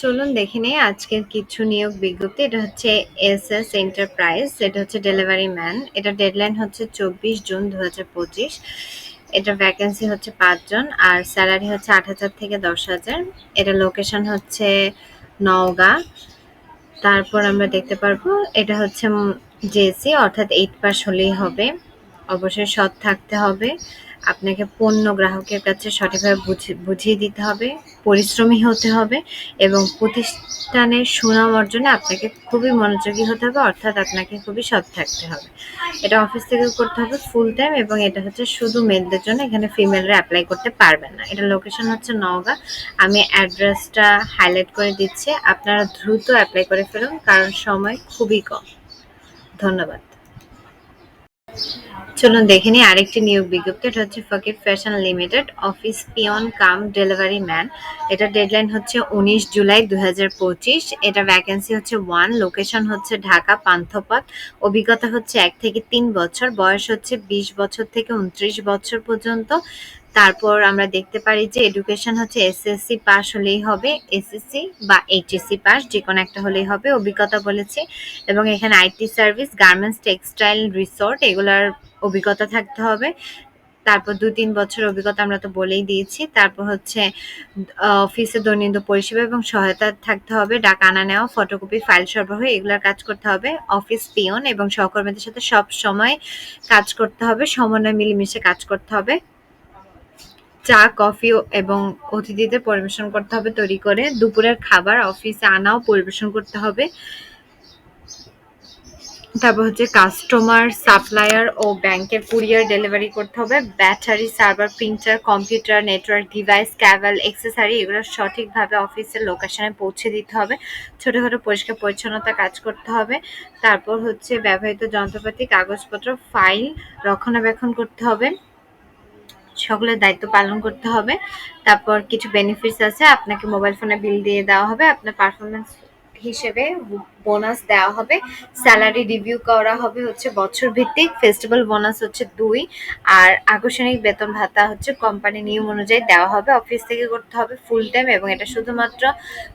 চলুন দেখে নেই আজকের কিছু নিয়োগ বিজ্ঞপ্তি। এটা হচ্ছে এসএস এন্টারপ্রাইজ, এটা হচ্ছে ডেলিভারি ম্যান। এটা ডেডলাইন হচ্ছে 24 জুন 2025। এটা ভ্যাকেন্সি হচ্ছে 5 জন আর স্যালারি হচ্ছে 8,000 থেকে 10,000। এটা লোকেশন হচ্ছে নওগাঁ। তারপর আমরা দেখতে পারবো এটা হচ্ছে জেএসসি অর্থাৎ 8 পাস হলেই হবে। অবশ্যই সৎ থাকতে হবে। আপনাকে পণ্য গ্রাহকের কাছে সঠিকভাবে বুঝিয়ে দিতে হবে, পরিশ্রমী হতে হবে এবং প্রতিষ্ঠানের সুনাম অর্জনে আপনাকে খুবই মনোযোগী হতে হবে, অর্থাৎ আপনাকে খুবই সৎ থাকতে হবে। এটা অফিস থেকে করতে হবে ফুল টাইম এবং এটা হচ্ছে শুধু মেলদের জন্য, এখানে ফিমেলরা অ্যাপ্লাই করতে পারবেন না। এটা লোকেশন হচ্ছে নওগাঁ। আমি অ্যাড্রেসটা হাইলাইট করে দিচ্ছি, আপনারা দ্রুত অ্যাপ্লাই করে ফেলুন কারণ সময় খুবই কম। ধন্যবাদ। চলুন দেখে নিই আরেকটি নিয়োগ বিজ্ঞপ্তি। এটা হচ্ছে ফকির ফ্যাশন লিমিটেড, অফিস পিয়ন কাম ডেলিভারি ম্যান। এটা ডেডলাইন হচ্ছে 19 জুলাই 2025। এটা ভ্যাকেন্সি হচ্ছে 1, লোকেশন হচ্ছে ঢাকা পান্থপথ। অভিজ্ঞতা হচ্ছে 1 থেকে 3 বছর, বয়স হচ্ছে 20 বছর থেকে 29 বছর পর্যন্ত। তারপর আমরা দেখতে পারি যে এডুকেশন হচ্ছে এসএসসি পাস হলেই হবে, এসএসসি বা এইচএসসি পাস যে কোনো একটা হলেই হবে। অভিজ্ঞতা বলেছে এবং এখানে IT service, garments, textile, resort এগুলার অভিজ্ঞতা থাকতে হবে। তারপর 2-3 বছর অভিজ্ঞতা আমরা তো বলেই দিয়েছি। তারপর হচ্ছে অফিসে দৈনন্দিন পরিষেবা এবং সহায়তা থাকতে হবে, ডাকা আনা নেওয়া, ফটোকপি, ফাইল সরবরাহ এগুলার কাজ করতে হবে। অফিস পিয়ন এবং সহকর্মীদের সাথে সব সময় কাজ করতে হবে, সমন্বয় মিলেমিশে কাজ করতে হবে। চা, কফি এবং অতিথিদের পরিবেশন করতে হবে তৈরি করে। দুপুরের খাবার অফিসে আনাও পরিবেশন করতে হবে। তারপর হচ্ছে কাস্টমার, সাপ্লায়ার ও ব্যাংকের কুরিয়ার ডেলিভারি করতে হবে। Battery, server, printer, computer, network device, cable, accessory এগুলো সঠিকভাবে অফিসের লোকেশনে পৌঁছে দিতে হবে। ছোটখাটো পরিষ্কার পরিচ্ছন্নতা কাজ করতে হবে। তারপর হচ্ছে ব্যবহৃত যন্ত্রপাতি, কাগজপত্র, ফাইল রক্ষণাবেক্ষণ করতে হবে। সকলের দায়িত্ব পালন করতে হবে। তারপর কিছু বেনিফিটস আছে, আপনাকে মোবাইল ফোনে বিল দিয়ে দেওয়া হবে, আপনার পারফরমেন্স হিসেবে বোনাস দেওয়া হবে। স্যালারি রিভিউ করা হবে হচ্ছে বছর ভিত্তিক। ফেস্টিভ্যাল বোনাস হচ্ছে 2 আর আকর্ষণিক বেতন ভাতা হচ্ছে কোম্পানি নিয়ম অনুযায়ী দেওয়া হবে। অফিস থেকে করতে হবে ফুল টাইম এবং এটা শুধুমাত্র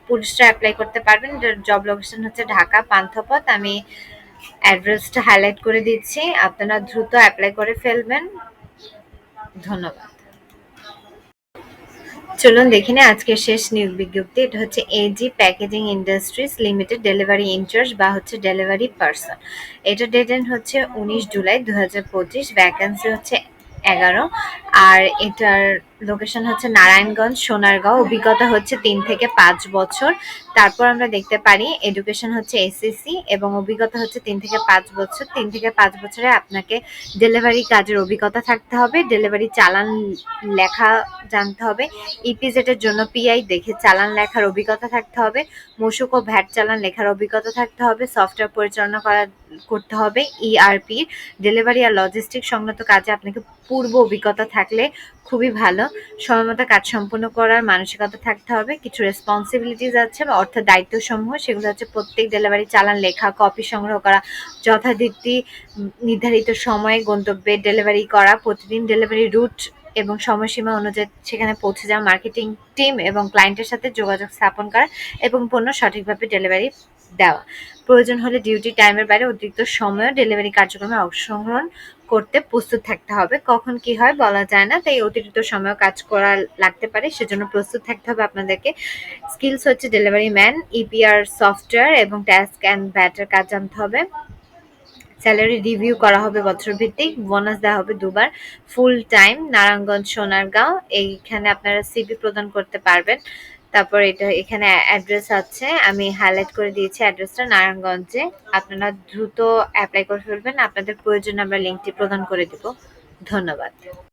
পুরুষরা অ্যাপ্লাই করতে পারবেন। এটার জব লোকেশন হচ্ছে ঢাকা পান্থপথ। আমি অ্যাড্রেসটা হাইলাইট করে দিচ্ছি, আপনারা দ্রুত অ্যাপ্লাই করে ফেলবেন। ধন্যবাদ। চলুন দেখে নিই আজকের শেষ নিয়োগ বিজ্ঞপ্তি। এটা হচ্ছে AG packaging industries limited, delivery incharge বা হচ্ছে ডেলিভারি পার্সন। এটা ডেডলাইন হচ্ছে 19 জুলাই 2025। ভ্যাকেন্সি হচ্ছে 11 আর এটার লোকেশন হচ্ছে নারায়ণগঞ্জ, সোনারগাঁও। অভিজ্ঞতা হচ্ছে 3 থেকে 5 বছর। তারপর আমরা দেখতে পারি এডুকেশন হচ্ছে এসএসসি এবং অভিজ্ঞতা হচ্ছে 3 থেকে 5 বছর। 3 থেকে 5 বছরে আপনাকে ডেলিভারি কাজের অভিজ্ঞতা থাকতে হবে, ডেলিভারি চালান লেখা জানতে হবে, ইপিজেড এর জন্য পিআই দেখে চালান লেখার অভিজ্ঞতা থাকতে হবে, মূসক ও ভ্যাট চালান লেখার অভিজ্ঞতা থাকতে হবে, সফটওয়্যার পরিচালনা করতে হবে, ইআরপি, ডেলিভারি আর লজিস্টিক সংক্রান্ত কাজে আপনাকে পূর্ব অভিজ্ঞতা থাকলে খুবই ভালো। সময়মতো কাজ সম্পন্ন করার মানসিকতা থাকতে হবে। কিছু রেসপন্সিবিলিটিস আছে বা অর্থাৎ দায়িত্বসমূহ, সেগুলো হচ্ছে প্রত্যেক ডেলিভারি চালান লেখা, কপি সংগ্রহ করা, যথারীতি নির্ধারিত সময়ে গন্তব্যে ডেলিভারি করা, প্রতিদিন ডেলিভারি রুট এবং সময়সীমা অনুযায়ী সেখানে পৌঁছে যাওয়া, মার্কেটিং টিম এবং ক্লায়েন্টের সাথে যোগাযোগ স্থাপন করা এবং পণ্য সঠিকভাবে ডেলিভারি দেওয়া। প্রয়োজন হলে ডিউটি টাইমের বাইরে অতিরিক্ত সময়ও ডেলিভারি কার্যক্রমে অংশগ্রহণ করতে প্রস্তুত থাকতে হবে। কখন কি হয় বলা যায় না, তাই অতিরিক্ত সময়ও কাজ করা লাগতে পারে, সেজন্য প্রস্তুত থাকতে হবে আপনাদেরকে। স্কিলস হচ্ছে ডেলিভারি ম্যান, ইপিআর সফটওয়্যার এবং টাস্ক অ্যান্ড ব্যাটার কাজ জানতে হবে। স্যালারি রিভিউ করা হবে বছর ভিত্তিক। বোনাস দেওয়া হবে 2 বার। Full time, Narayanganj, Sonargaon. এইখানে আপনারা সিভি প্রদান করতে পারবেন। তারপর এটা এখানে অ্যাড্রেস আছে, আমি হাইলাইট করে দিয়েছি অ্যাড্রেসটা নারায়ণগঞ্জে। আপনারা দ্রুত অ্যাপ্লাই করে ফেলবেন, আপনাদের প্রয়োজনে আমরা লিঙ্কটি প্রদান করে দিব। ধন্যবাদ।